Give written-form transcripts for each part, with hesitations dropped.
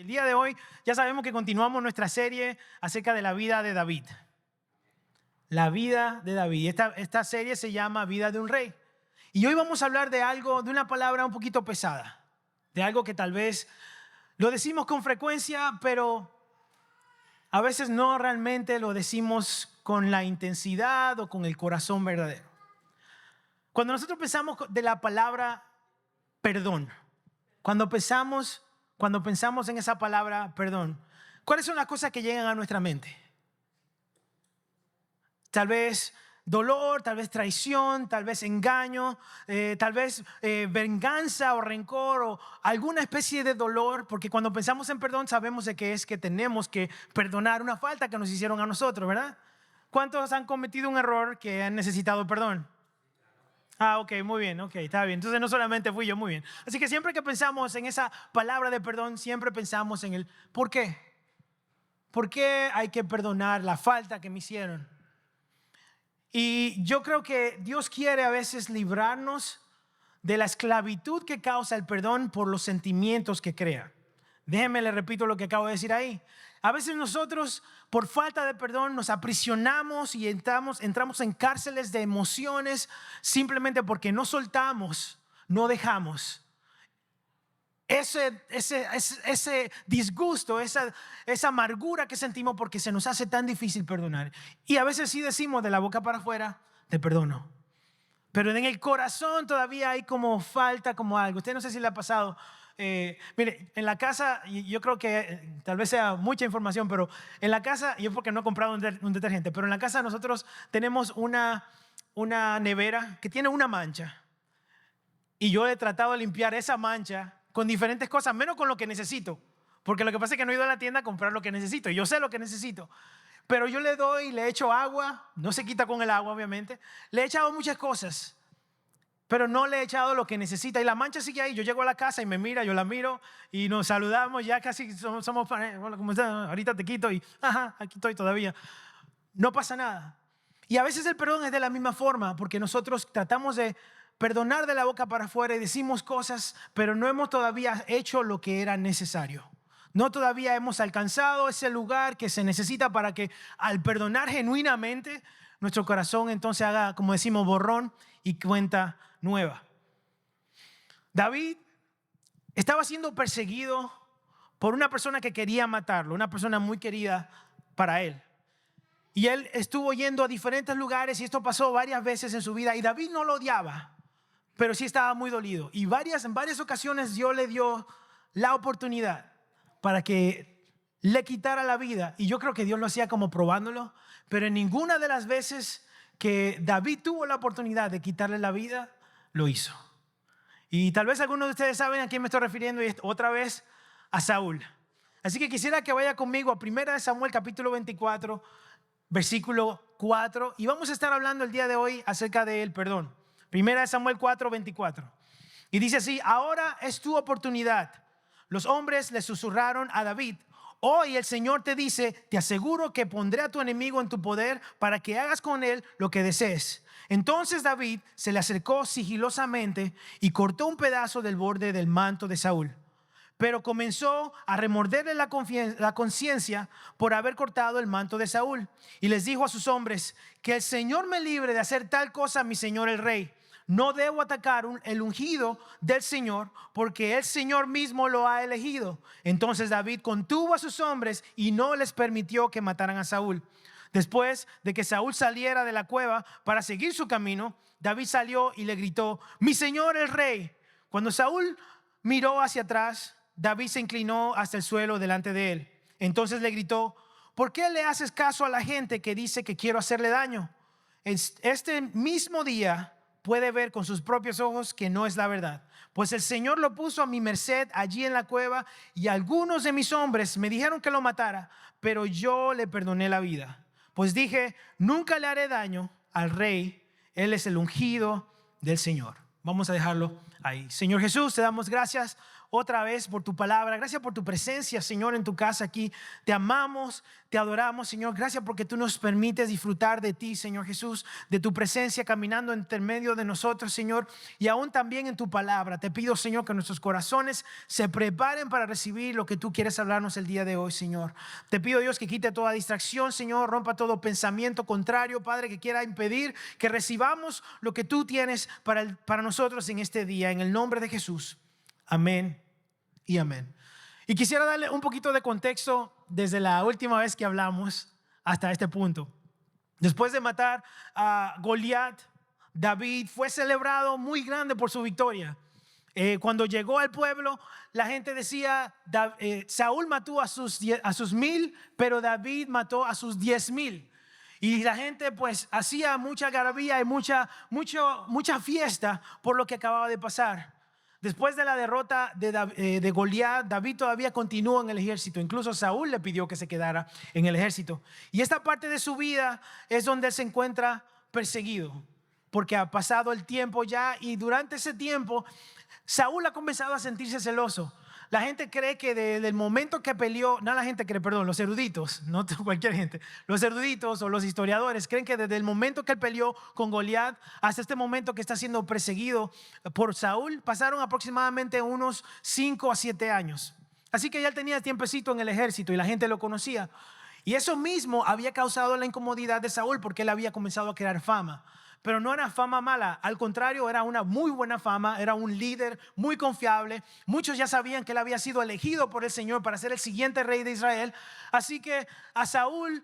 día de hoy ya sabemos que continuamos nuestra serie acerca de la vida de David. La vida de David. Esta serie se llama Vida de un Rey. Y hoy vamos a hablar de algo, de una palabra un poquito pesada. De algo que tal vez lo decimos con frecuencia, pero a veces no realmente lo decimos con la intensidad o con el corazón verdadero. Cuando nosotros pensamos de la palabra perdón, cuando pensamos en esa palabra perdón, ¿cuáles son las cosas que llegan a nuestra mente? Tal vez dolor, tal vez traición, tal vez engaño, tal vez venganza o rencor o alguna especie de dolor, porque cuando pensamos en perdón sabemos de que es que tenemos que perdonar una falta que nos hicieron a nosotros, ¿verdad? ¿Cuántos han cometido un error que han necesitado perdón? Ok, muy bien, ok, está bien. Entonces no solamente fui yo, muy bien. Así que siempre que pensamos en esa palabra de perdón, siempre pensamos en el ¿por qué? ¿Por qué hay que perdonar la falta que me hicieron? Y yo creo que Dios quiere a veces librarnos de la esclavitud que causa el perdón por los sentimientos que crea. Déjenme, le repito lo que acabo de decir ahí. A veces nosotros, por falta de perdón, nos aprisionamos y entramos en cárceles de emociones simplemente porque no soltamos, no dejamos. Ese disgusto, esa amargura que sentimos porque se nos hace tan difícil perdonar. Y a veces sí decimos de la boca para afuera, te perdono. Pero en el corazón todavía hay como falta, como algo. Usted no sé si le ha pasado. Mire, en la casa, yo creo que tal vez sea mucha información, pero en la casa, yo porque no he comprado un detergente, pero en la casa nosotros tenemos una nevera que tiene una mancha. Y yo he tratado de limpiar esa mancha con diferentes cosas, menos con lo que necesito. Porque lo que pasa es que no he ido a la tienda a comprar lo que necesito. Yo sé lo que necesito. Pero yo le echo agua, no se quita con el agua obviamente. Le he echado muchas cosas, pero no le he echado lo que necesita. Y la mancha sigue ahí. Yo llego a la casa y me mira, yo la miro y nos saludamos. Ya casi somos hola, ¿cómo estás? Ahorita te quito y aquí estoy todavía. No pasa nada. Y a veces el perdón es de la misma forma, porque nosotros tratamos de perdonar de la boca para afuera y decimos cosas, pero no hemos todavía hecho lo que era necesario. No todavía hemos alcanzado ese lugar que se necesita para que al perdonar genuinamente, nuestro corazón entonces haga, como decimos, borrón y cuenta nueva. David estaba siendo perseguido por una persona que quería matarlo, una persona muy querida para él. Y él estuvo yendo a diferentes lugares y esto pasó varias veces en su vida. Y David no lo odiaba, pero sí estaba muy dolido. Y en varias ocasiones Dios le dio la oportunidad para que le quitara la vida. Y yo creo que Dios lo hacía como probándolo. Pero en ninguna de las veces que David tuvo la oportunidad de quitarle la vida, lo hizo. Y tal vez algunos de ustedes saben a quién me estoy refiriendo. Y otra vez a Saúl. Así que quisiera que vaya conmigo a 1 Samuel capítulo 24, versículo 4. Y vamos a estar hablando el día de hoy acerca del perdón. 1 Samuel 4, 24. Y dice así: ahora es tu oportunidad. Los hombres le susurraron a David: hoy el Señor te dice, te aseguro que pondré a tu enemigo en tu poder para que hagas con él lo que desees. Entonces David se le acercó sigilosamente y cortó un pedazo del borde del manto de Saúl. Pero comenzó a remorderle la conciencia por haber cortado el manto de Saúl. Y les dijo a sus hombres: que el Señor me libre de hacer tal cosa a mi señor el rey. No debo atacar el ungido del Señor, porque el Señor mismo lo ha elegido. Entonces David contuvo a sus hombres y no les permitió que mataran a Saúl. Después de que Saúl saliera de la cueva para seguir su camino, David salió y le gritó: mi señor el rey. Cuando Saúl miró hacia atrás, David se inclinó hasta el suelo delante de él. Entonces le gritó: ¿por qué le haces caso a la gente que dice que quiero hacerle daño? Este mismo día puede ver con sus propios ojos que no es la verdad. Pues el Señor lo puso a mi merced allí en la cueva, y algunos de mis hombres me dijeron que lo matara, pero yo le perdoné la vida. Pues dije: nunca le haré daño al rey, él es el ungido del Señor. Vamos a dejarlo ahí. Señor Jesús, te damos gracias otra vez por tu palabra. Gracias por tu presencia, Señor, en tu casa aquí. Te amamos, te adoramos, Señor. Gracias porque tú nos permites disfrutar de ti, Señor Jesús, de tu presencia caminando entre medio de nosotros, Señor, y aún también en tu palabra. Te pido, Señor, que nuestros corazones se preparen para recibir lo que tú quieres hablarnos el día de hoy, Señor. Te pido, Dios, que quite toda distracción, Señor, rompa todo pensamiento contrario, Padre, que quiera impedir que recibamos lo que tú tienes para nosotros en este día, en el nombre de Jesús. Amén y amén. Y quisiera darle un poquito de contexto desde la última vez que hablamos hasta este punto. Después de matar a Goliat, David fue celebrado muy grande por su victoria. Cuando llegó al pueblo, la gente decía, Saúl mató a sus 1000, pero David mató a sus 10,000. Y la gente pues hacía mucha algarabía y mucha fiesta por lo que acababa de pasar. Después de la derrota de Goliat, David todavía continuó en el ejército. Incluso Saúl le pidió que se quedara en el ejército. Y esta parte de su vida es donde él se encuentra perseguido, porque ha pasado el tiempo ya, y durante ese tiempo Saúl ha comenzado a sentirse celoso. La gente cree que desde el momento que peleó, no la gente cree, perdón, los eruditos, no cualquier gente, los eruditos o los historiadores creen que desde el momento que él peleó con Goliat hasta este momento que está siendo perseguido por Saúl, pasaron aproximadamente unos 5 a 7 años. Así que ya él tenía tiempecito en el ejército y la gente lo conocía. Y eso mismo había causado la incomodidad de Saúl porque él había comenzado a crear fama. Pero no era fama mala, al contrario, era una muy buena fama, era un líder muy confiable. Muchos ya sabían que él había sido elegido por el Señor para ser el siguiente rey de Israel. Así que a Saúl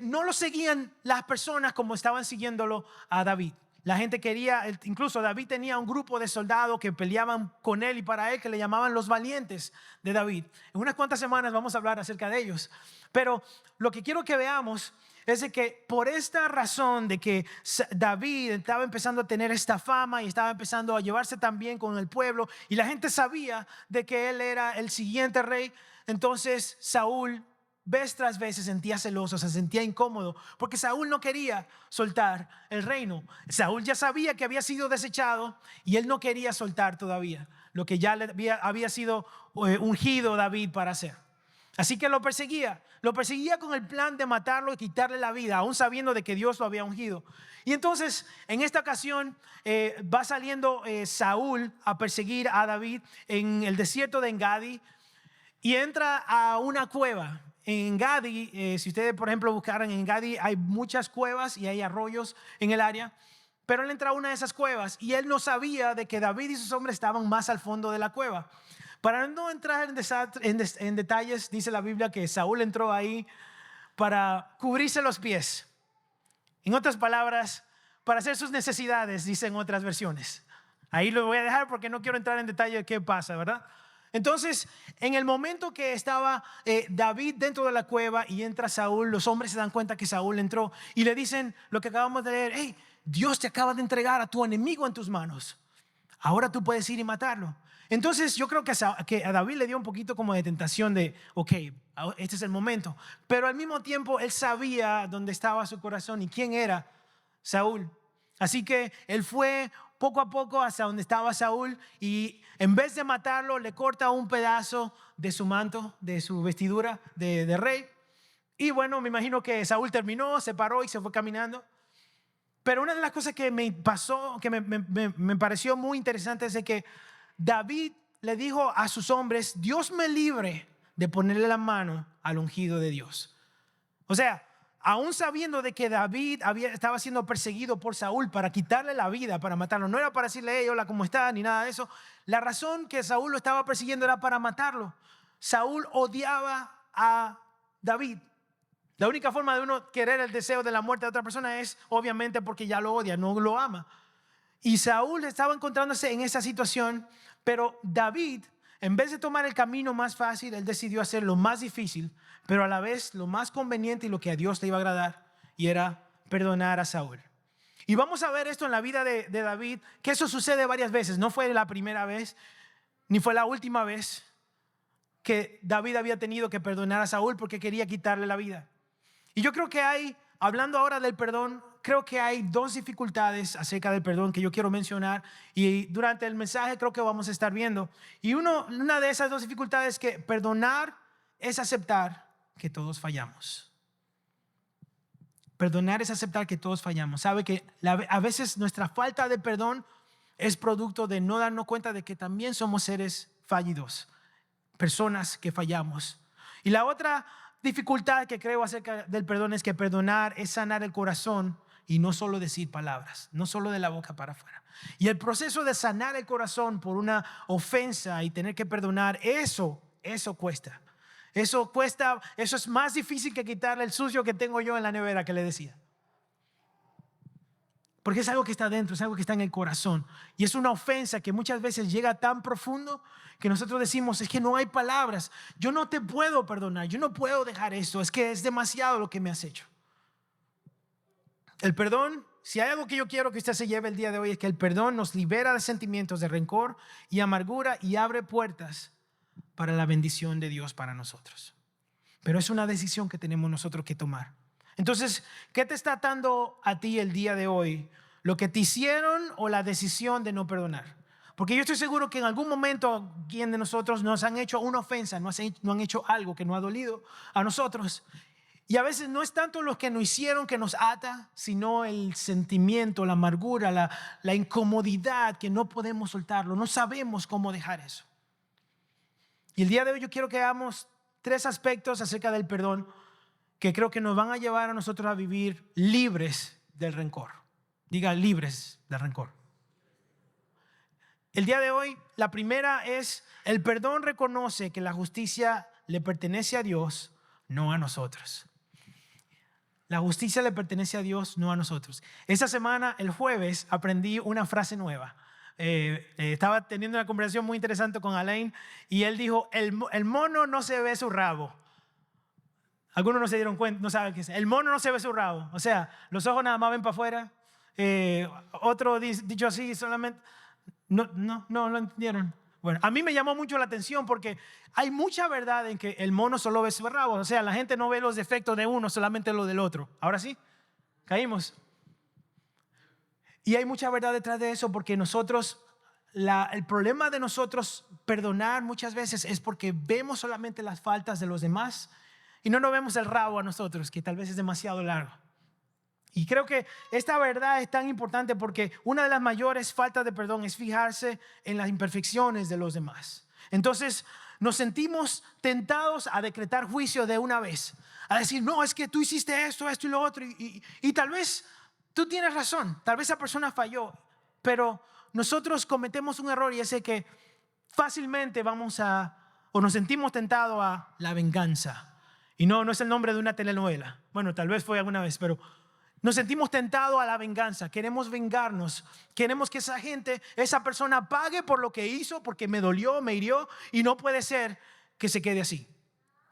no lo seguían las personas como estaban siguiéndolo a David. La gente quería, incluso David tenía un grupo de soldados que peleaban con él y para él, que le llamaban los valientes de David. En unas cuantas semanas vamos a hablar acerca de ellos. Pero lo que quiero que veamos es de que por esta razón de que David estaba empezando a tener esta fama y estaba empezando a llevarse tan bien con el pueblo y la gente sabía de que él era el siguiente rey, entonces Saúl vez tras vez se sentía celoso, se sentía incómodo, porque Saúl no quería soltar el reino. Saúl ya sabía que había sido desechado y él no quería soltar todavía lo que ya había sido ungido David para hacer. Así que lo perseguía con el plan de matarlo y quitarle la vida, aún sabiendo de que Dios lo había ungido. Y entonces en esta ocasión va saliendo Saúl a perseguir a David en el desierto de Engadi y entra a una cueva. En Engadi, si ustedes por ejemplo buscaran en Engadi, hay muchas cuevas y hay arroyos en el área. Pero él entra a una de esas cuevas y él no sabía de que David y sus hombres estaban más al fondo de la cueva. Para no entrar en detalles, dice la Biblia que Saúl entró ahí para cubrirse los pies. En otras palabras, para hacer sus necesidades, dicen otras versiones. Ahí lo voy a dejar porque no quiero entrar en detalle de qué pasa, ¿verdad? Entonces, en el momento que estaba David dentro de la cueva y entra Saúl, los hombres se dan cuenta que Saúl entró y le dicen lo que acabamos de leer: hey, Dios te acaba de entregar a tu enemigo en tus manos. Ahora tú puedes ir y matarlo. Entonces yo creo que a David le dio un poquito como de tentación de, ok, este es el momento. Pero al mismo tiempo él sabía dónde estaba su corazón y quién era Saúl. Así que él fue poco a poco hasta donde estaba Saúl y en vez de matarlo le corta un pedazo de su manto, de su vestidura de rey. Y bueno, me imagino que Saúl terminó, se paró y se fue caminando. Pero una de las cosas que me pasó, que me pareció muy interesante es de que David le dijo a sus hombres: Dios me libre de ponerle la mano al ungido de Dios. O sea, aún sabiendo de que David estaba siendo perseguido por Saúl para quitarle la vida, para matarlo, no era para decirle: hey, hola, ¿cómo está? Ni nada de eso. La razón que Saúl lo estaba persiguiendo era para matarlo. Saúl odiaba a David. La única forma de uno querer el deseo de la muerte de otra persona es obviamente porque ya lo odia, no lo ama. Y Saúl estaba encontrándose en esa situación, pero David, en vez de tomar el camino más fácil, él decidió hacer lo más difícil, pero a la vez lo más conveniente y lo que a Dios le iba a agradar, y era perdonar a Saúl. Y vamos a ver esto en la vida de David, que eso sucede varias veces. No fue la primera vez, ni fue la última vez que David había tenido que perdonar a Saúl porque quería quitarle la vida. Y yo creo que hablando ahora del perdón, creo que hay dos dificultades acerca del perdón que yo quiero mencionar y durante el mensaje creo que vamos a estar viendo. Y una de esas dos dificultades es que perdonar es aceptar que todos fallamos. Perdonar es aceptar que todos fallamos. Sabe que a veces nuestra falta de perdón es producto de no darnos cuenta de que también somos seres fallidos, personas que fallamos. Y la otra dificultad que creo acerca del perdón es que perdonar es sanar el corazón y no solo decir palabras, no solo de la boca para afuera. Y el proceso de sanar el corazón por una ofensa y tener que perdonar, eso cuesta. Eso cuesta, eso es más difícil que quitarle el sucio que tengo yo en la nevera que le decía. Porque es algo que está dentro, es algo que está en el corazón. Y es una ofensa que muchas veces llega tan profundo que nosotros decimos, es que no hay palabras. Yo no te puedo perdonar, yo no puedo dejar esto. Es que es demasiado lo que me has hecho. El perdón, si hay algo que yo quiero que usted se lleve el día de hoy, es que el perdón nos libera de sentimientos de rencor y amargura y abre puertas para la bendición de Dios para nosotros. Pero es una decisión que tenemos nosotros que tomar. Entonces, ¿qué te está atando a ti el día de hoy? ¿Lo que te hicieron o la decisión de no perdonar? Porque yo estoy seguro que en algún momento quien de nosotros nos han hecho una ofensa, no han hecho algo que nos ha dolido a nosotros. Y a veces no es tanto lo que nos hicieron que nos ata, sino el sentimiento, la amargura, la incomodidad que no podemos soltarlo. No sabemos cómo dejar eso. Y el día de hoy yo quiero que hagamos 3 aspectos acerca del perdón que creo que nos van a llevar a nosotros a vivir libres del rencor. Diga, libres del rencor. El día de hoy, la primera es, el perdón reconoce que la justicia le pertenece a Dios, no a nosotros. La justicia le pertenece a Dios, no a nosotros. Esta semana, el jueves, aprendí una frase nueva. Estaba teniendo una conversación muy interesante con Alain y él dijo, el mono no se ve su rabo. Algunos no se dieron cuenta, no saben qué es. El mono no se ve su rabo. O sea, los ojos nada más ven para afuera. Otro dicho así solamente. No lo entendieron. Bueno, a mí me llamó mucho la atención porque hay mucha verdad en que el mono solo ve su rabo. O sea, la gente no ve los defectos de uno, solamente los del otro. Ahora sí, caímos. Y hay mucha verdad detrás de eso porque nosotros, el problema de nosotros perdonar muchas veces es porque vemos solamente las faltas de los demás y no nos vemos el rabo a nosotros, que tal vez es demasiado largo. Y creo que esta verdad es tan importante porque una de las mayores faltas de perdón es fijarse en las imperfecciones de los demás. Entonces nos sentimos tentados a decretar juicio de una vez, a decir, no, es que tú hiciste esto y lo otro. Y tal vez tú tienes razón, tal vez esa persona falló, pero nosotros cometemos un error y es que fácilmente nos sentimos tentados a la venganza. Y no es el nombre de una telenovela. Bueno, tal vez fue alguna vez, pero nos sentimos tentados a la venganza. Queremos vengarnos. Queremos que esa persona pague por lo que hizo, porque me dolió, me hirió, y no puede ser que se quede así.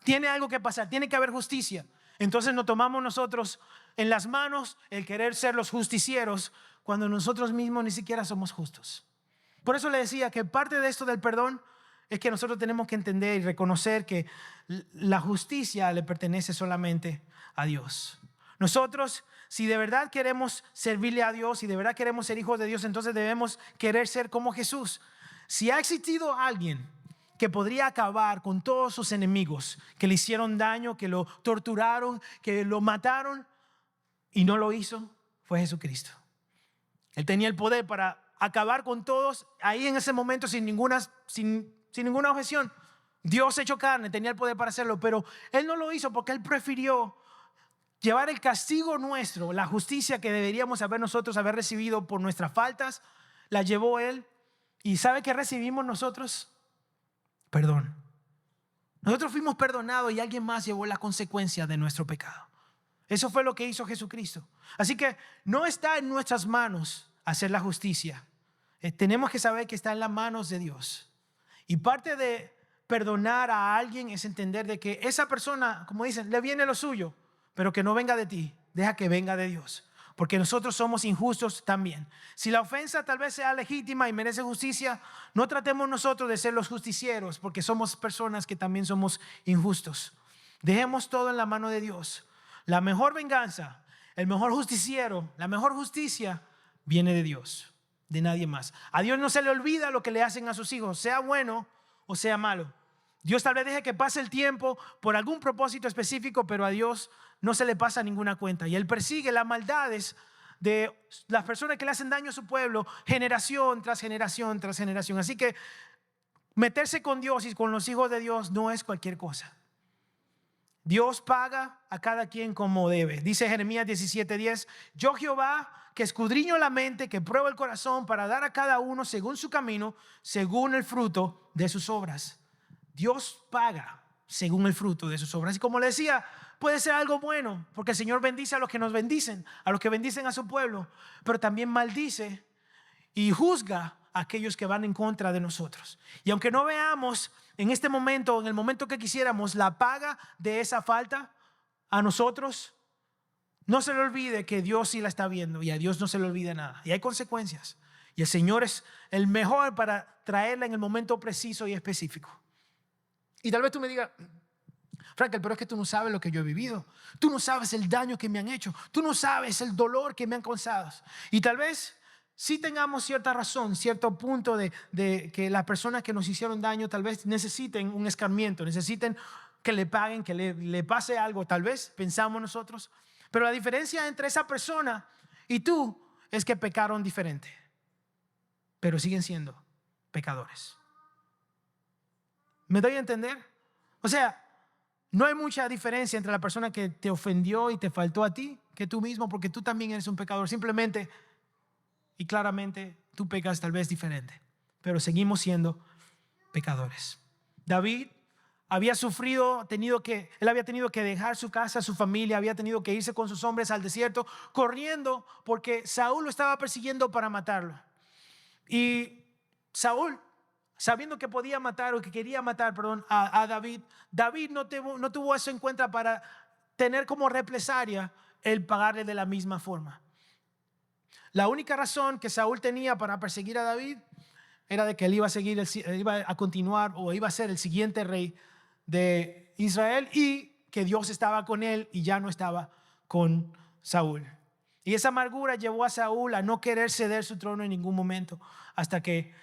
Tiene algo que pasar, tiene que haber justicia. Entonces nos tomamos nosotros en las manos el querer ser los justicieros cuando nosotros mismos ni siquiera somos justos. Por eso le decía que parte de esto del perdón es que nosotros tenemos que entender y reconocer que la justicia le pertenece solamente a Dios. Nosotros, si de verdad queremos servirle a Dios, si de verdad queremos ser hijos de Dios, entonces debemos querer ser como Jesús. Si ha existido alguien que podría acabar con todos sus enemigos, que le hicieron daño, que lo torturaron, que lo mataron y no lo hizo, fue Jesucristo. Él tenía el poder para acabar con todos ahí en ese momento sin ninguna objeción. Dios hecho carne, tenía el poder para hacerlo, pero Él no lo hizo porque Él prefirió llevar el castigo nuestro, la justicia que deberíamos haber recibido por nuestras faltas, la llevó Él. ¿Y sabe qué recibimos nosotros? Perdón. Nosotros fuimos perdonados y alguien más llevó la consecuencia de nuestro pecado. Eso fue lo que hizo Jesucristo. Así que no está en nuestras manos hacer la justicia. Tenemos que saber que está en las manos de Dios. Y parte de perdonar a alguien es entender de que esa persona, como dicen, le viene lo suyo, pero que no venga de ti, deja que venga de Dios. Porque nosotros somos injustos también. Si la ofensa tal vez sea legítima y merece justicia, no tratemos nosotros de ser los justicieros, porque somos personas que también somos injustos. Dejemos todo en la mano de Dios. La mejor venganza el mejor justiciero, la mejor justicia viene de Dios, de nadie más. A Dios no se le olvida lo que le hacen a sus hijos, sea bueno o sea malo. Dios tal vez deje que pase el tiempo por algún propósito específico, pero a Dios no se le pasa ninguna cuenta. Y Él persigue las maldades de las personas que le hacen daño a su pueblo, generación tras generación tras generación. Así que meterse con Dios y con los hijos de Dios no es cualquier cosa. Dios paga a cada quien como debe. Dice Jeremías 17:10, yo Jehová que escudriño la mente, que pruebo el corazón para dar a cada uno según su camino, según el fruto de sus obras. Dios paga según el fruto de sus obras. Y como le decía, puede ser algo bueno, porque el Señor bendice a los que nos bendicen, a los que bendicen a su pueblo, pero también maldice y juzga a aquellos que van en contra de nosotros. Y aunque no veamos en este momento, en el momento que quisiéramos, la paga de esa falta a nosotros, no se le olvide que Dios sí la está viendo y a Dios no se le olvida nada. Y hay consecuencias. Y el Señor es el mejor para traerla en el momento preciso y específico. Y tal vez tú me digas, Frankel, pero es que tú no sabes lo que yo he vivido. Tú no sabes el daño que me han hecho. Tú no sabes el dolor que me han causado. Y tal vez sí tengamos cierta razón, cierto punto de que las personas que nos hicieron daño tal vez necesiten un escarmiento, necesiten que le paguen, que le pase algo. Tal vez pensamos nosotros. Pero la diferencia entre esa persona y tú es que pecaron diferente. Pero siguen siendo pecadores. ¿Me doy a entender? O sea, no hay mucha diferencia entre la persona que te ofendió y te faltó a ti que tú mismo, porque tú también eres un pecador. Simplemente y claramente tú pecas tal vez diferente, pero seguimos siendo pecadores. David había sufrido, él había tenido que dejar su casa, su familia, había tenido que irse con sus hombres al desierto, corriendo porque Saúl lo estaba persiguiendo para matarlo. Y Saúl, sabiendo que podía matar o que quería matar, a David, David no tuvo eso en cuenta para tener como represalia el pagarle de la misma forma. La única razón que Saúl tenía para perseguir a David era de que él iba a continuar o iba a ser el siguiente rey de Israel y que Dios estaba con él y ya no estaba con Saúl. Y esa amargura llevó a Saúl a no querer ceder su trono en ningún momento hasta que,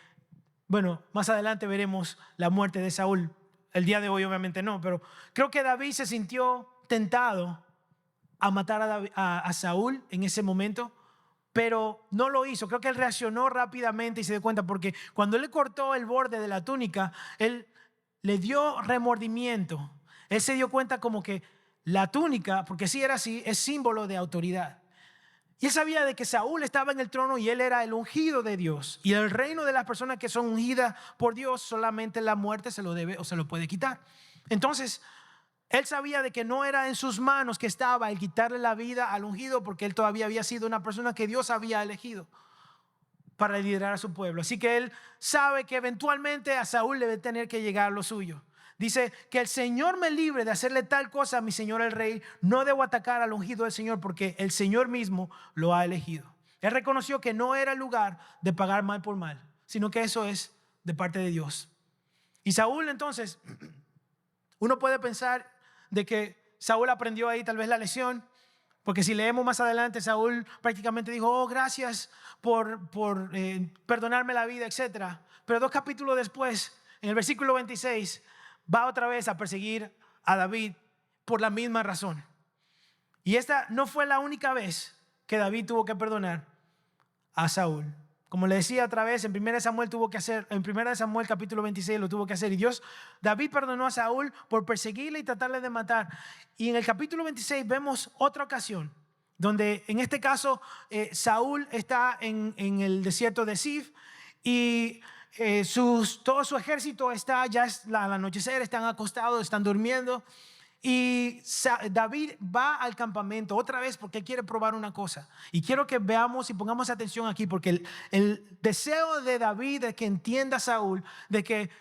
bueno, más adelante veremos la muerte de Saúl. El día de hoy obviamente no, pero creo que David se sintió tentado a matar a Saúl en ese momento, pero no lo hizo. Creo que él reaccionó rápidamente y se dio cuenta, porque cuando él le cortó el borde de la túnica, él le dio remordimiento. Él se dio cuenta como que la túnica, porque si era así, es símbolo de autoridad. Y él sabía de que Saúl estaba en el trono y él era el ungido de Dios. Y el reino de las personas que son ungidas por Dios, solamente la muerte se lo debe o se lo puede quitar. Entonces, él sabía de que no era en sus manos que estaba el quitarle la vida al ungido, porque él todavía había sido una persona que Dios había elegido para liderar a su pueblo. Así que él sabe que eventualmente a Saúl le debe tener que llegar lo suyo. Dice que el Señor me libre de hacerle tal cosa a mi Señor el rey. No debo atacar al ungido del Señor porque el Señor mismo lo ha elegido. Él reconoció que no era el lugar de pagar mal por mal, sino que eso es de parte de Dios. Y Saúl, entonces, uno puede pensar de que Saúl aprendió ahí tal vez la lección, porque si leemos más adelante, Saúl prácticamente dijo, oh, gracias por perdonarme la vida, etc. Pero 2 capítulos después, en el versículo 26, va otra vez a perseguir a David por la misma razón. Y esta no fue la única vez que David tuvo que perdonar a Saúl. Como le decía otra vez, en 1 Samuel capítulo 26 lo tuvo que hacer. Y David perdonó a Saúl por perseguirle y tratarle de matar. Y en el capítulo 26 vemos otra ocasión, donde en este caso Saúl está en el desierto de Zif y todo su ejército está, ya es al anochecer, están acostados, están durmiendo. Y David va al campamento otra vez porque quiere probar una cosa. Y quiero que veamos y pongamos atención aquí, porque el deseo de David de que entienda a Saúl, de que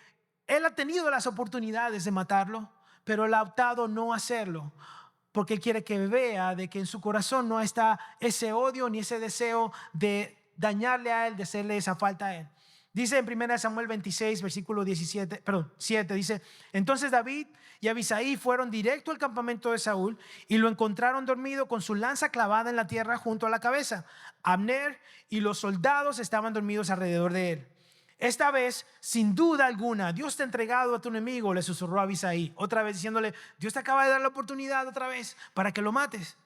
él ha tenido las oportunidades de matarlo, pero él ha optado no hacerlo, porque él quiere que vea de que en su corazón no está ese odio ni ese deseo de dañarle a él, de hacerle esa falta a él. Dice en 1 Samuel 26, versículo 7, dice: entonces David y Abisai fueron directo al campamento de Saúl y lo encontraron dormido con su lanza clavada en la tierra junto a la cabeza. Abner y los soldados estaban dormidos alrededor de él. Esta vez, sin duda alguna, Dios te ha entregado a tu enemigo, le susurró a Abisai, otra vez diciéndole: Dios te acaba de dar la oportunidad otra vez para que lo mates.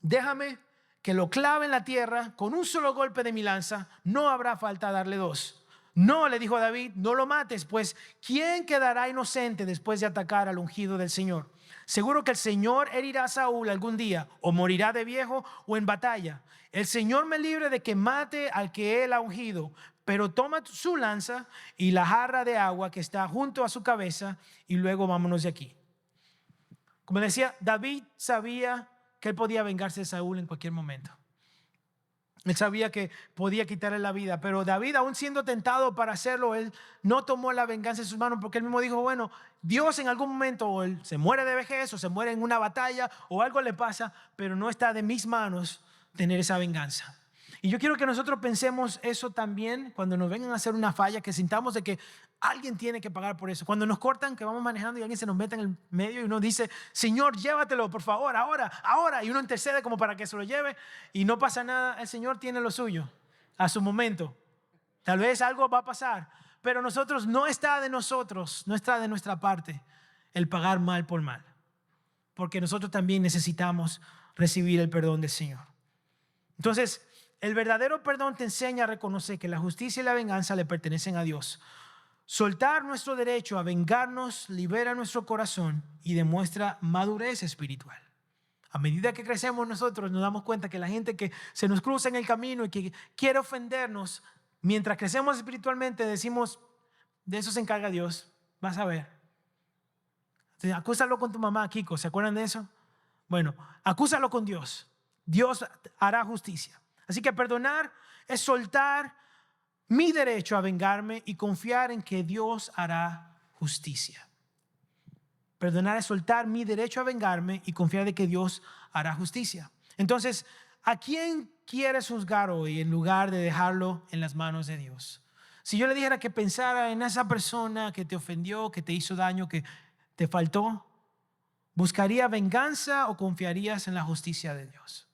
Déjame que lo clave en la tierra con un solo golpe de mi lanza, no habrá falta darle dos. No, le dijo a David, no lo mates, pues ¿quién quedará inocente después de atacar al ungido del Señor? Seguro que el Señor herirá a Saúl algún día, o morirá de viejo o en batalla. El Señor me libre de que mate al que él ha ungido, pero toma su lanza y la jarra de agua que está junto a su cabeza y luego vámonos de aquí. Como decía, David sabía que él podía vengarse de Saúl en cualquier momento. Él sabía que podía quitarle la vida, pero David, aún siendo tentado para hacerlo, él no tomó la venganza en sus manos, porque él mismo dijo: bueno, Dios en algún momento, o él se muere de vejez, o se muere en una batalla, o algo le pasa, pero no está de mis manos tener esa venganza. Y yo quiero que nosotros pensemos eso también cuando nos vengan a hacer una falla, que sintamos de que alguien tiene que pagar por eso. Cuando nos cortan, que vamos manejando y alguien se nos mete en el medio y uno dice: Señor, llévatelo por favor, ahora. Y uno intercede como para que se lo lleve y no pasa nada. El Señor tiene lo suyo a su momento. Tal vez algo va a pasar, pero nosotros no está de nuestra parte el pagar mal por mal, porque nosotros también necesitamos recibir el perdón del Señor. Entonces, el verdadero perdón te enseña a reconocer que la justicia y la venganza le pertenecen a Dios. Soltar nuestro derecho a vengarnos libera nuestro corazón y demuestra madurez espiritual. A medida que crecemos nosotros nos damos cuenta que la gente que se nos cruza en el camino y que quiere ofendernos, mientras crecemos espiritualmente decimos: de eso se encarga Dios, vas a ver. Acúsalo con tu mamá, Kiko, ¿se acuerdan de eso? Bueno, acúsalo con Dios. Dios hará justicia. Así que perdonar es soltar mi derecho a vengarme y confiar en que Dios hará justicia. Perdonar es soltar mi derecho a vengarme y confiar de que Dios hará justicia. Entonces, ¿a quién quieres juzgar hoy en lugar de dejarlo en las manos de Dios? Si yo le dijera que pensara en esa persona que te ofendió, que te hizo daño, que te faltó, ¿buscaría venganza o confiarías en la justicia de Dios?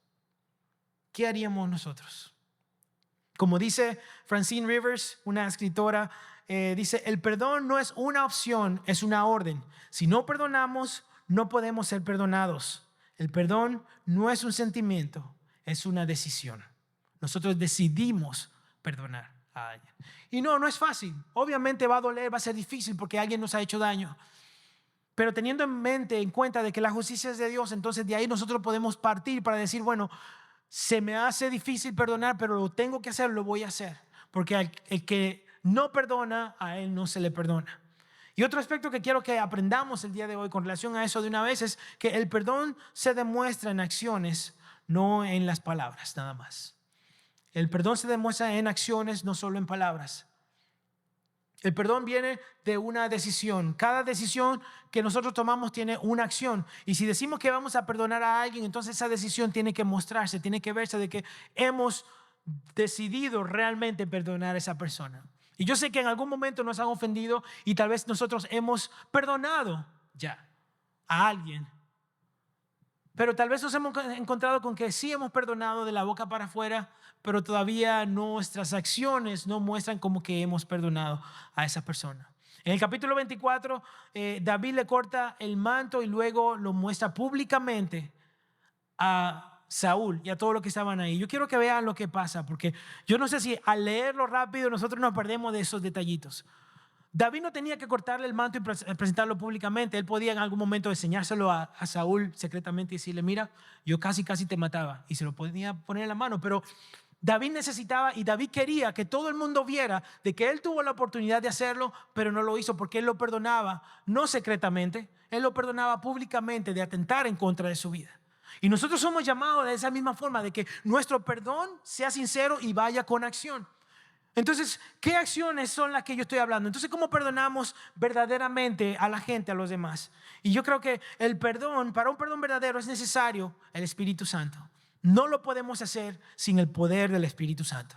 ¿Qué haríamos nosotros? Como dice Francine Rivers, una escritora, dice: el perdón no es una opción, es una orden. Si no perdonamos, no podemos ser perdonados. El perdón no es un sentimiento, es una decisión. Nosotros decidimos perdonar a alguien. Y no es fácil. Obviamente va a doler, va a ser difícil porque alguien nos ha hecho daño. Pero teniendo en cuenta de que la justicia es de Dios, entonces de ahí nosotros podemos partir para decir: bueno, se me hace difícil perdonar, pero lo tengo que hacer, lo voy a hacer. Porque el que no perdona, a él no se le perdona. Y otro aspecto que quiero que aprendamos el día de hoy con relación a eso de una vez es que el perdón se demuestra en acciones, no en las palabras nada más. El perdón se demuestra en acciones, no solo en palabras. El perdón viene de una decisión. Cada decisión que nosotros tomamos tiene una acción. Y si decimos que vamos a perdonar a alguien, entonces esa decisión tiene que mostrarse, tiene que verse de que hemos decidido realmente perdonar a esa persona. Y yo sé que en algún momento nos han ofendido y tal vez nosotros hemos perdonado ya a alguien. Pero tal vez nos hemos encontrado con que sí hemos perdonado de la boca para afuera, pero todavía nuestras acciones no muestran como que hemos perdonado a esa persona. En el capítulo 24, David le corta el manto y luego lo muestra públicamente a Saúl y a todos los que estaban ahí. Yo quiero que vean lo que pasa, porque yo no sé si al leerlo rápido nosotros nos perdemos de esos detallitos. David no tenía que cortarle el manto y presentarlo públicamente. Él podía en algún momento enseñárselo a Saúl secretamente y decirle: mira, yo casi te mataba, y se lo podía poner en la mano. Pero David necesitaba y David quería que todo el mundo viera de que él tuvo la oportunidad de hacerlo, pero no lo hizo porque él lo perdonaba, no secretamente, él lo perdonaba públicamente de atentar en contra de su vida. Y nosotros somos llamados de esa misma forma, de que nuestro perdón sea sincero y vaya con acción. Entonces, ¿qué acciones son las que yo estoy hablando? Entonces, ¿cómo perdonamos verdaderamente a la gente, a los demás? Y yo creo que el perdón, para un perdón verdadero es necesario el Espíritu Santo. No lo podemos hacer sin el poder del Espíritu Santo.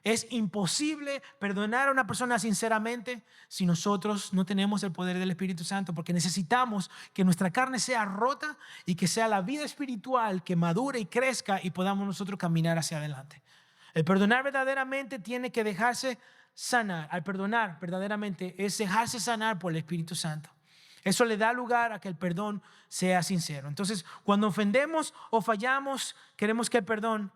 Es imposible perdonar a una persona sinceramente si nosotros no tenemos el poder del Espíritu Santo, porque necesitamos que nuestra carne sea rota y que sea la vida espiritual que madure y crezca y podamos nosotros caminar hacia adelante. El perdonar verdaderamente tiene que dejarse sanar. Al perdonar verdaderamente es dejarse sanar por el Espíritu Santo. Eso le da lugar a que el perdón sea sincero. Entonces, cuando ofendemos o fallamos, queremos que el perdón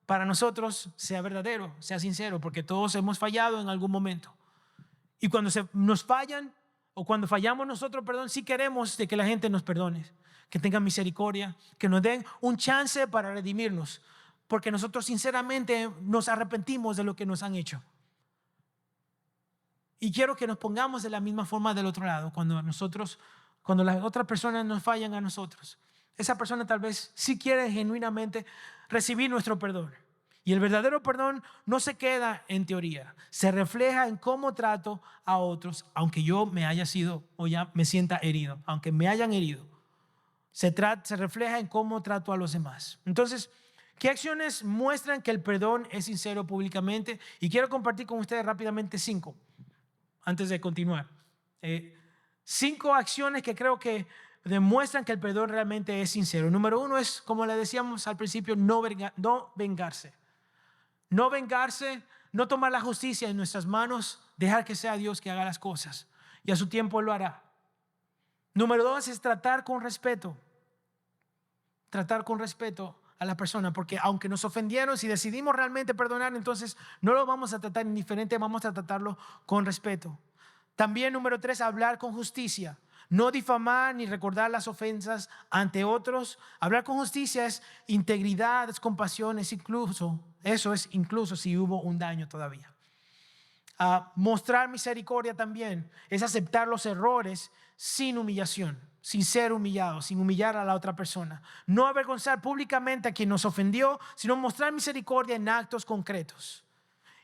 para nosotros sea verdadero, sea sincero, porque todos hemos fallado en algún momento. Y cuando nos fallan o cuando fallamos nosotros, perdón, sí queremos de que la gente nos perdone, que tengan misericordia, que nos den un chance para redimirnos, porque nosotros sinceramente nos arrepentimos de lo que nos han hecho. Y quiero que nos pongamos de la misma forma del otro lado, cuando las otras personas nos fallan a nosotros. Esa persona tal vez sí quiere genuinamente recibir nuestro perdón. Y el verdadero perdón no se queda en teoría, se refleja en cómo trato a otros, aunque yo me haya sido o ya me sienta herido, aunque me hayan herido. Se refleja en cómo trato a los demás. Entonces, ¿qué acciones muestran que el perdón es sincero públicamente? Y quiero compartir con ustedes rápidamente 5, antes de continuar. 5 acciones que creo que demuestran que el perdón realmente es sincero. Número 1 es, como le decíamos al principio, no vengarse. No vengarse, no tomar la justicia en nuestras manos, dejar que sea Dios que haga las cosas. Y a su tiempo Él lo hará. Número 2 es tratar con respeto. Tratar con respeto a la persona, porque aunque nos ofendieron, si decidimos realmente perdonar, entonces no lo vamos a tratar indiferente, vamos a tratarlo con respeto. También número 3, hablar con justicia. No difamar ni recordar las ofensas ante otros. Hablar con justicia es integridad, es compasión, eso es incluso si hubo un daño todavía. Mostrar misericordia también es aceptar los errores sin humillación, sin ser humillado, sin humillar a la otra persona. No avergonzar públicamente a quien nos ofendió, sino mostrar misericordia en actos concretos.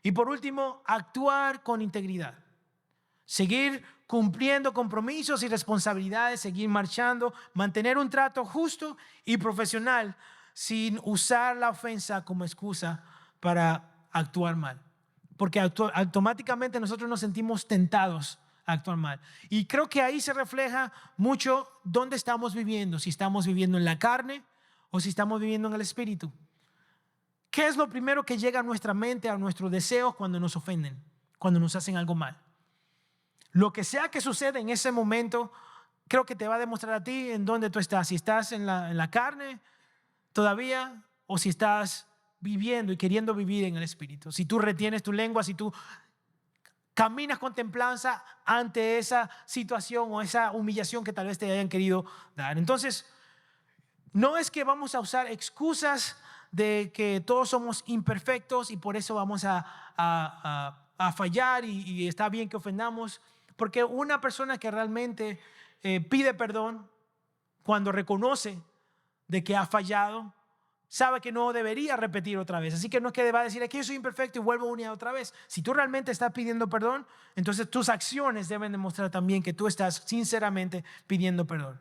Y por último, actuar con integridad. Seguir cumpliendo compromisos y responsabilidades, seguir marchando, mantener un trato justo y profesional sin usar la ofensa como excusa para actuar mal. Porque automáticamente nosotros nos sentimos tentados a actuar mal. Y creo que ahí se refleja mucho dónde estamos viviendo, si estamos viviendo en la carne o si estamos viviendo en el espíritu. ¿Qué es lo primero que llega a nuestra mente, a nuestros deseos cuando nos ofenden, cuando nos hacen algo mal? Lo que sea que suceda en ese momento, creo que te va a demostrar a ti en dónde tú estás. Si estás en la carne todavía o si estás viviendo y queriendo vivir en el Espíritu. Si tú retienes tu lengua, si tú caminas con templanza ante esa situación o esa humillación que tal vez te hayan querido dar. Entonces, no es que vamos a usar excusas de que todos somos imperfectos y por eso vamos a fallar y está bien que ofendamos. Porque una persona que realmente pide perdón cuando reconoce de que ha fallado, sabe que no debería repetir otra vez. Así que no es que va a decir, es que yo soy imperfecto y vuelvo a unir otra vez. Si tú realmente estás pidiendo perdón, entonces tus acciones deben demostrar también que tú estás sinceramente pidiendo perdón.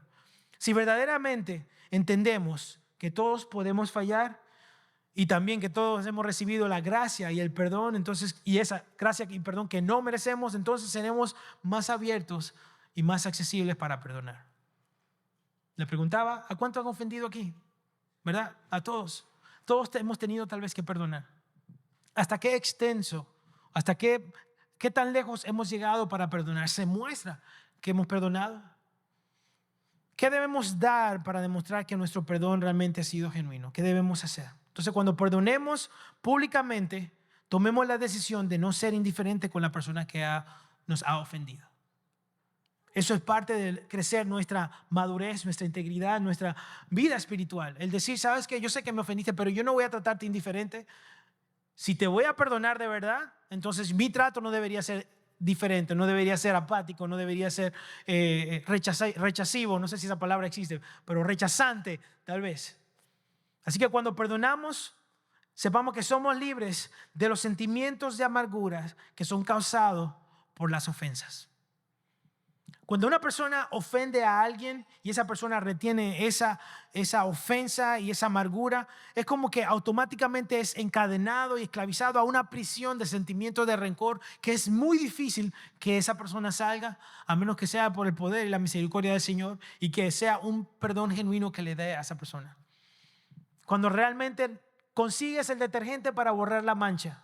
Si verdaderamente entendemos que todos podemos fallar, y también que todos hemos recibido la gracia y el perdón, entonces, y esa gracia y perdón que no merecemos, entonces seremos más abiertos y más accesibles para perdonar. Le preguntaba, ¿a cuánto han ofendido aquí? ¿Verdad? A todos. Todos hemos tenido tal vez que perdonar. ¿Hasta qué extenso? ¿Hasta qué tan lejos hemos llegado para perdonar? ¿Se muestra que hemos perdonado? ¿Qué debemos dar para demostrar que nuestro perdón realmente ha sido genuino? ¿Qué debemos hacer? Entonces, cuando perdonemos públicamente, tomemos la decisión de no ser indiferente con la persona que nos ha ofendido. Eso es parte de crecer nuestra madurez, nuestra integridad, nuestra vida espiritual. El decir, sabes que yo sé que me ofendiste, pero yo no voy a tratarte indiferente. Si te voy a perdonar de verdad, entonces mi trato no debería ser diferente, no debería ser apático, no debería ser rechasivo, no sé si esa palabra existe, pero rechazante tal vez. Así que cuando perdonamos, sepamos que somos libres de los sentimientos de amargura que son causados por las ofensas. Cuando una persona ofende a alguien y esa persona retiene esa ofensa y esa amargura, es como que automáticamente es encadenado y esclavizado a una prisión de sentimientos de rencor que es muy difícil que esa persona salga, a menos que sea por el poder y la misericordia del Señor y que sea un perdón genuino que le dé a esa persona. Cuando realmente consigues el detergente para borrar la mancha,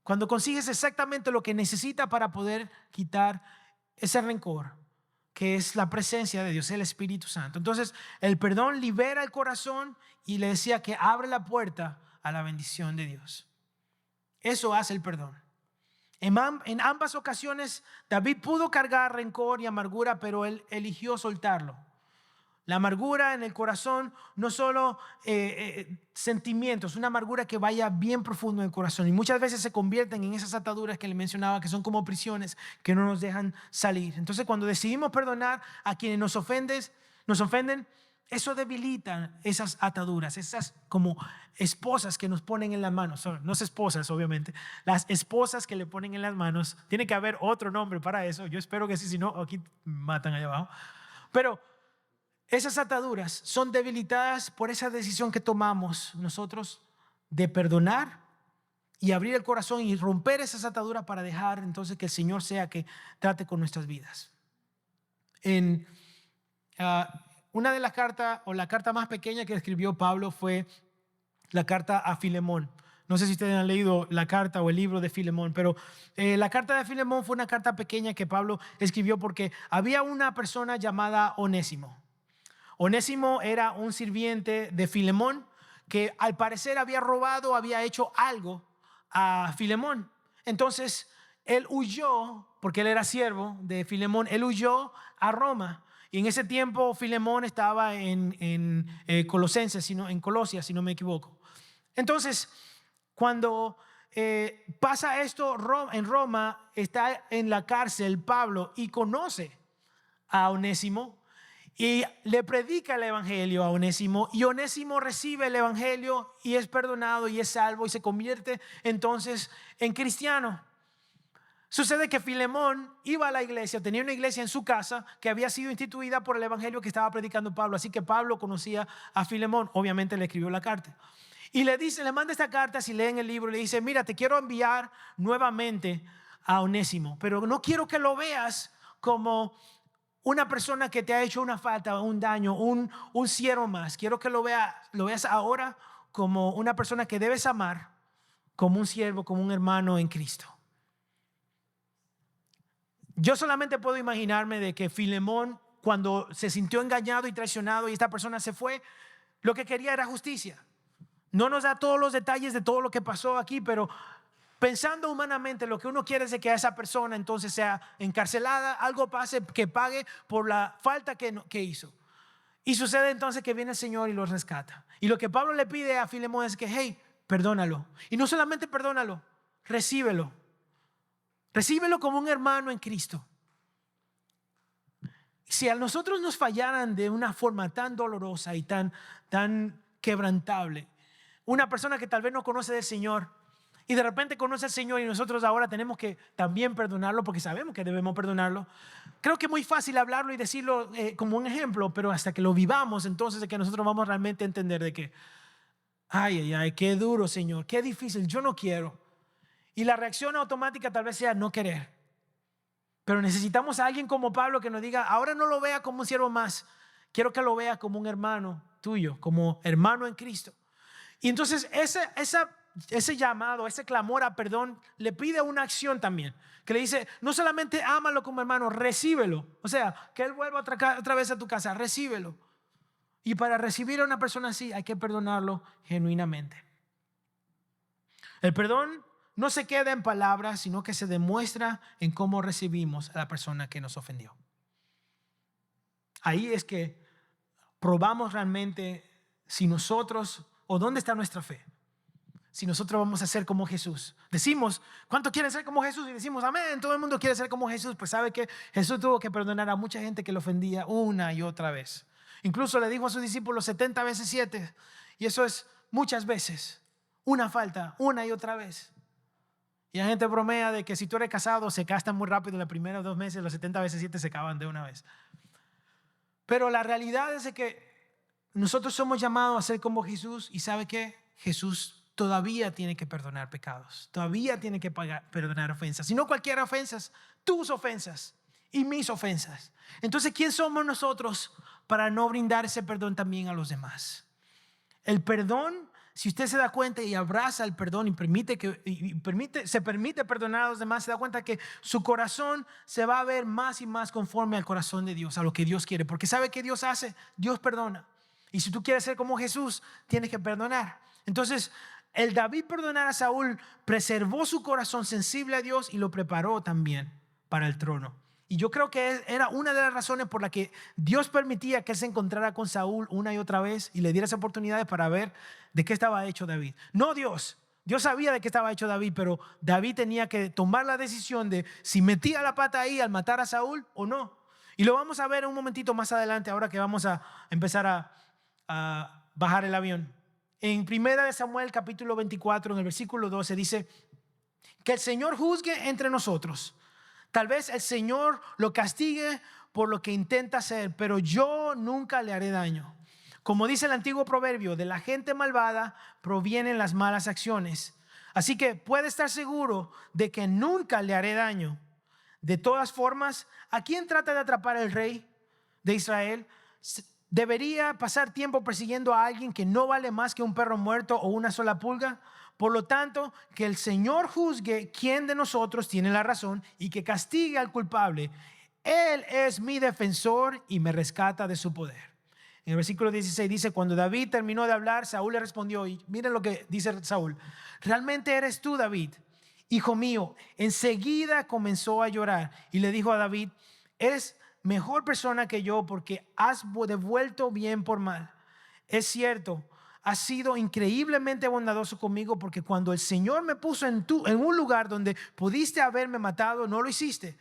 cuando consigues exactamente lo que necesita para poder quitar ese rencor, que es la presencia de Dios, el Espíritu Santo. Entonces, el perdón libera el corazón y le decía que abre la puerta a la bendición de Dios. Eso hace el perdón. En ambas ocasiones, David pudo cargar rencor y amargura, pero él eligió soltarlo. La amargura en el corazón, no solo sentimientos, una amargura que vaya bien profundo en el corazón. Y muchas veces se convierten en esas ataduras que le mencionaba, que son como prisiones que no nos dejan salir. Entonces, cuando decidimos perdonar a quienes nos ofenden, eso debilita esas ataduras, esas como esposas que nos ponen en las manos. No son esposas, obviamente. Las esposas que le ponen en las manos. Tiene que haber otro nombre para eso. Yo espero que sí, si no, aquí me matan allá abajo. Pero esas ataduras son debilitadas por esa decisión que tomamos nosotros de perdonar y abrir el corazón y romper esas ataduras para dejar entonces que el Señor sea que trate con nuestras vidas. En una de las cartas, o la carta más pequeña que escribió Pablo, fue la carta a Filemón. No sé si ustedes han leído la carta o el libro de Filemón, pero la carta de Filemón fue una carta pequeña que Pablo escribió porque había una persona llamada Onésimo. Onésimo era un sirviente de Filemón que al parecer había robado, había hecho algo a Filemón. Entonces él huyó, porque él era siervo de Filemón, él huyó a Roma. Y en ese tiempo Filemón estaba en Colosia, si no me equivoco. Entonces, cuando pasa esto en Roma, está en la cárcel Pablo y conoce a Onésimo. Y le predica el evangelio a Onésimo y Onésimo recibe el evangelio y es perdonado y es salvo y se convierte entonces en cristiano. Sucede que Filemón iba a la iglesia, tenía una iglesia en su casa que había sido instituida por el evangelio que estaba predicando Pablo. Así que Pablo conocía a Filemón, obviamente le escribió la carta. Y le manda esta carta, si leen el libro, le dice: mira, te quiero enviar nuevamente a Onésimo, pero no quiero que lo veas como una persona que te ha hecho una falta, un daño, un siervo más. Quiero que lo veas ahora como una persona que debes amar, como un siervo, como un hermano en Cristo. Yo solamente puedo imaginarme de que Filemón, cuando se sintió engañado y traicionado y esta persona se fue, lo que quería era justicia. No nos da todos los detalles de todo lo que pasó aquí, pero pensando humanamente, lo que uno quiere es que a esa persona entonces sea encarcelada, algo pase, que pague por la falta que hizo. Y sucede entonces que viene el Señor y lo rescata. Y lo que Pablo le pide a Filemón es que, hey, perdónalo. Y no solamente perdónalo, recíbelo. Recíbelo como un hermano en Cristo. Si a nosotros nos fallaran de una forma tan dolorosa y tan quebrantable, una persona que tal vez no conoce del Señor y de repente conoce al Señor y nosotros ahora tenemos que también perdonarlo porque sabemos que debemos perdonarlo. Creo que es muy fácil hablarlo y decirlo como un ejemplo, pero hasta que lo vivamos, entonces es que nosotros vamos realmente a entender de que, ay, qué duro, Señor, qué difícil, yo no quiero. Y la reacción automática tal vez sea no querer. Pero necesitamos a alguien como Pablo que nos diga: ahora no lo vea como un siervo más, quiero que lo vea como un hermano tuyo, como hermano en Cristo. Y entonces ese llamado, ese clamor a perdón le pide una acción también, que le dice: no solamente ámalo como hermano, recíbelo. O sea, que él vuelva otra vez a tu casa, recíbelo. Y para recibir a una persona así hay que perdonarlo genuinamente. El perdón no se queda en palabras, sino que se demuestra en cómo recibimos a la persona que nos ofendió. Ahí es que probamos realmente si nosotros, o dónde está nuestra fe. Si nosotros vamos a ser como Jesús. Decimos: ¿cuántos quieren ser como Jesús? Y decimos: amén, todo el mundo quiere ser como Jesús. Pues sabe que Jesús tuvo que perdonar a mucha gente que lo ofendía una y otra vez. Incluso le dijo a sus discípulos 70 veces 7. Y eso es muchas veces. Una falta, una y otra vez. Y la gente bromea de que si tú eres casado se gastan muy rápido en los primeros 2 meses, los 70 veces 7 se acaban de una vez. Pero la realidad es de que nosotros somos llamados a ser como Jesús. ¿Y sabe qué? Jesús todavía tiene que perdonar pecados. Todavía tiene que perdonar ofensas. Y no cualquier ofensas, tus ofensas y mis ofensas. Entonces, ¿quién somos nosotros para no brindar ese perdón también a los demás? El perdón, si usted se da cuenta y abraza el perdón y se permite perdonar a los demás, se da cuenta que su corazón se va a ver más y más conforme al corazón de Dios, a lo que Dios quiere. Porque ¿sabe qué Dios hace? Dios perdona. Y si tú quieres ser como Jesús, tienes que perdonar. Entonces, el David perdonar a Saúl preservó su corazón sensible a Dios y lo preparó también para el trono. Y yo creo que era una de las razones por la que Dios permitía que él se encontrara con Saúl una y otra vez y le diera esas oportunidades para ver de qué estaba hecho David. No Dios. Dios sabía de qué estaba hecho David, pero David tenía que tomar la decisión de si metía la pata ahí al matar a Saúl o no. Y lo vamos a ver un momentito más adelante, ahora que vamos a empezar a bajar el avión. En 1 Samuel capítulo 24, en el versículo 12 dice que el Señor juzgue entre nosotros. Tal vez el Señor lo castigue por lo que intenta hacer, pero yo nunca le haré daño. Como dice el antiguo proverbio, de la gente malvada provienen las malas acciones. Así que puede estar seguro de que nunca le haré daño. De todas formas, ¿a quién trata de atrapar el rey de Israel? ¿Debería pasar tiempo persiguiendo a alguien que no vale más que un perro muerto o una sola pulga? Por lo tanto, que el Señor juzgue quién de nosotros tiene la razón y que castigue al culpable. Él es mi defensor y me rescata de su poder. En el versículo 16 dice, cuando David terminó de hablar, Saúl le respondió, y miren lo que dice Saúl: ¿realmente eres tú, David, hijo mío? Enseguida comenzó a llorar y le dijo a David, eres mejor persona que yo porque has devuelto bien por mal. Es cierto, has sido increíblemente bondadoso conmigo porque cuando el Señor me puso en un lugar donde pudiste haberme matado, no lo hiciste.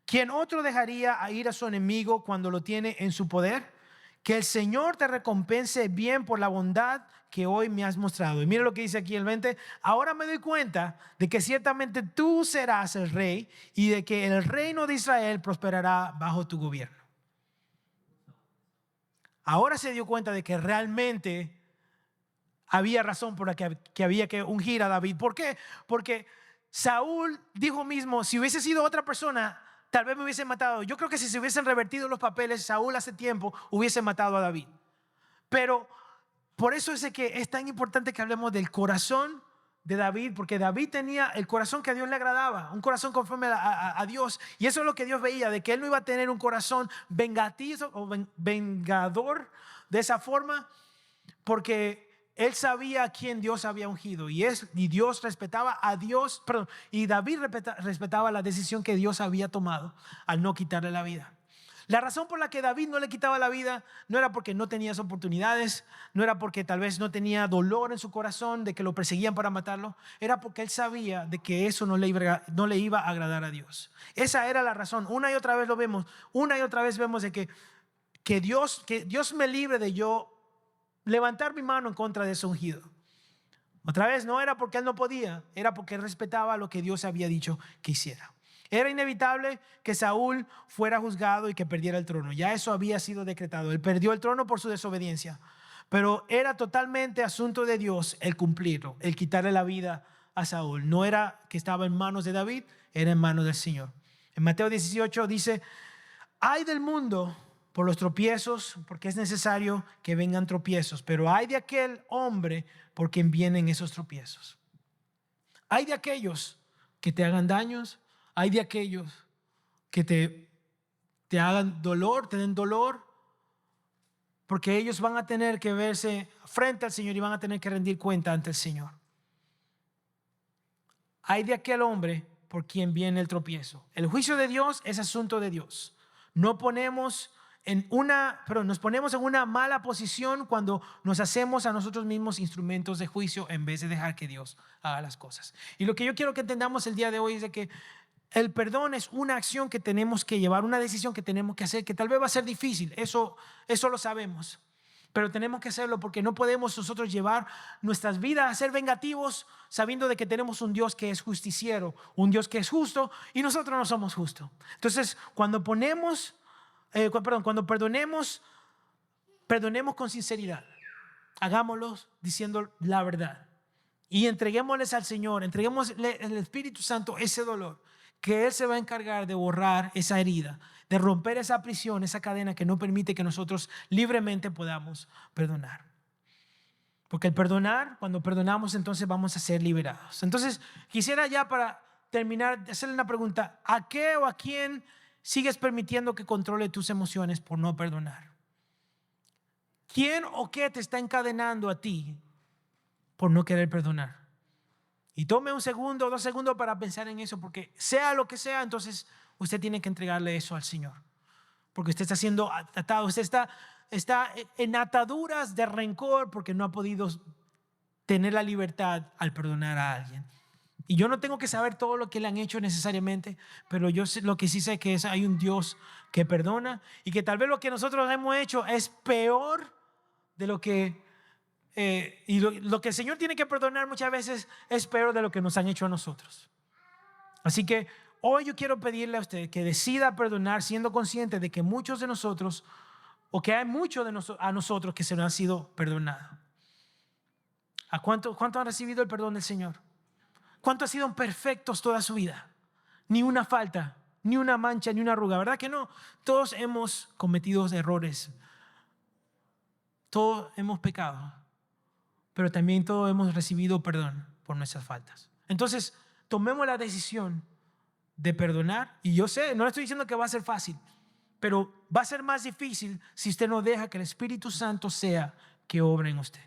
¿Quién otro dejaría a ir a su enemigo cuando lo tiene en su poder? Que el Señor te recompense bien por la bondad que hoy me has mostrado. Y mira lo que dice aquí el 20. Ahora me doy cuenta de que ciertamente tú serás el rey y de que el reino de Israel prosperará bajo tu gobierno. Ahora se dio cuenta de que realmente había razón por la que había que ungir a David. ¿Por qué? Porque Saúl dijo mismo, si hubiese sido otra persona, tal vez me hubiesen matado. Yo creo que si se hubiesen revertido los papeles, Saúl hace tiempo hubiese matado a David. Pero por eso es que es tan importante que hablemos del corazón de David, porque David tenía el corazón que a Dios le agradaba, un corazón conforme a Dios. Y eso es lo que Dios veía, de que él no iba a tener un corazón vengativo o vengador de esa forma, porque él sabía a quién Dios había ungido y Dios respetaba a Dios, y David respetaba la decisión que Dios había tomado al no quitarle la vida. La razón por la que David no le quitaba la vida no era porque no tenía oportunidades, no era porque tal vez no tenía dolor en su corazón de que lo perseguían para matarlo, era porque él sabía de que eso no le iba a agradar a Dios. Esa era la razón. Una y otra vez lo vemos, una y otra vez vemos de que Dios me libre de yo levantar mi mano en contra de ese ungido. Otra vez no era porque él no podía, era porque él respetaba lo que Dios había dicho que hiciera. Era inevitable que Saúl fuera juzgado y que perdiera el trono. Ya eso había sido decretado. Él perdió el trono por su desobediencia. Pero era totalmente asunto de Dios el cumplirlo, el quitarle la vida a Saúl. No era que estaba en manos de David, era en manos del Señor. En Mateo 18 dice, ay del mundo por los tropiezos, porque es necesario que vengan tropiezos, pero hay de aquel hombre por quien vienen esos tropiezos. Hay de aquellos que te hagan daños, hay de aquellos que te hagan dolor, te den dolor, porque ellos van a tener que verse frente al Señor y van a tener que rendir cuenta ante el Señor. Hay de aquel hombre por quien viene el tropiezo. El juicio de Dios es asunto de Dios. Nos ponemos en una mala posición cuando nos hacemos a nosotros mismos instrumentos de juicio en vez de dejar que Dios haga las cosas. Y lo que yo quiero que entendamos el día de hoy es de que el perdón es una acción que tenemos que llevar, una decisión que tenemos que hacer, que tal vez va a ser difícil, eso lo sabemos. Pero tenemos que hacerlo porque no podemos nosotros llevar nuestras vidas a ser vengativos sabiendo de que tenemos un Dios que es justiciero, un Dios que es justo y nosotros no somos justos. Entonces, cuando perdonemos, perdonemos con sinceridad. Hagámoslo diciendo la verdad. Y entreguémosles al Señor, entreguémosle al Espíritu Santo ese dolor, que Él se va a encargar de borrar esa herida, de romper esa prisión, esa cadena que no permite que nosotros libremente podamos perdonar. Porque el perdonar, cuando perdonamos, entonces vamos a ser liberados. Entonces, quisiera ya para terminar, hacerle una pregunta. ¿A qué o a quién sigues permitiendo que controle tus emociones por no perdonar? ¿Quién o qué te está encadenando a ti por no querer perdonar? Y tome 1 segundo o 2 segundos para pensar en eso, porque sea lo que sea, entonces usted tiene que entregarle eso al Señor. Porque usted está siendo atado, usted está en ataduras de rencor porque no ha podido tener la libertad al perdonar a alguien. Y yo no tengo que saber todo lo que le han hecho necesariamente, pero yo sé, lo que sí sé que es hay un Dios que perdona y que tal vez lo que nosotros hemos hecho es peor de lo que lo que el Señor tiene que perdonar muchas veces es peor de lo que nos han hecho a nosotros. Así que hoy yo quiero pedirle a usted que decida perdonar siendo consciente de que muchos de nosotros, o que hay muchos de a nosotros que se nos ha sido perdonado. ¿A cuánto han recibido el perdón del Señor? ¿Cuántos han sido perfectos toda su vida? Ni una falta, ni una mancha, ni una arruga, ¿verdad que no? Todos hemos cometido errores. Todos hemos pecado. Pero también todos hemos recibido perdón por nuestras faltas. Entonces, tomemos la decisión de perdonar. Y yo sé, no le estoy diciendo que va a ser fácil, pero va a ser más difícil si usted no deja que el Espíritu Santo sea que obre en usted.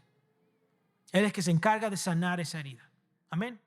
Él es que se encarga de sanar esa herida. Amén.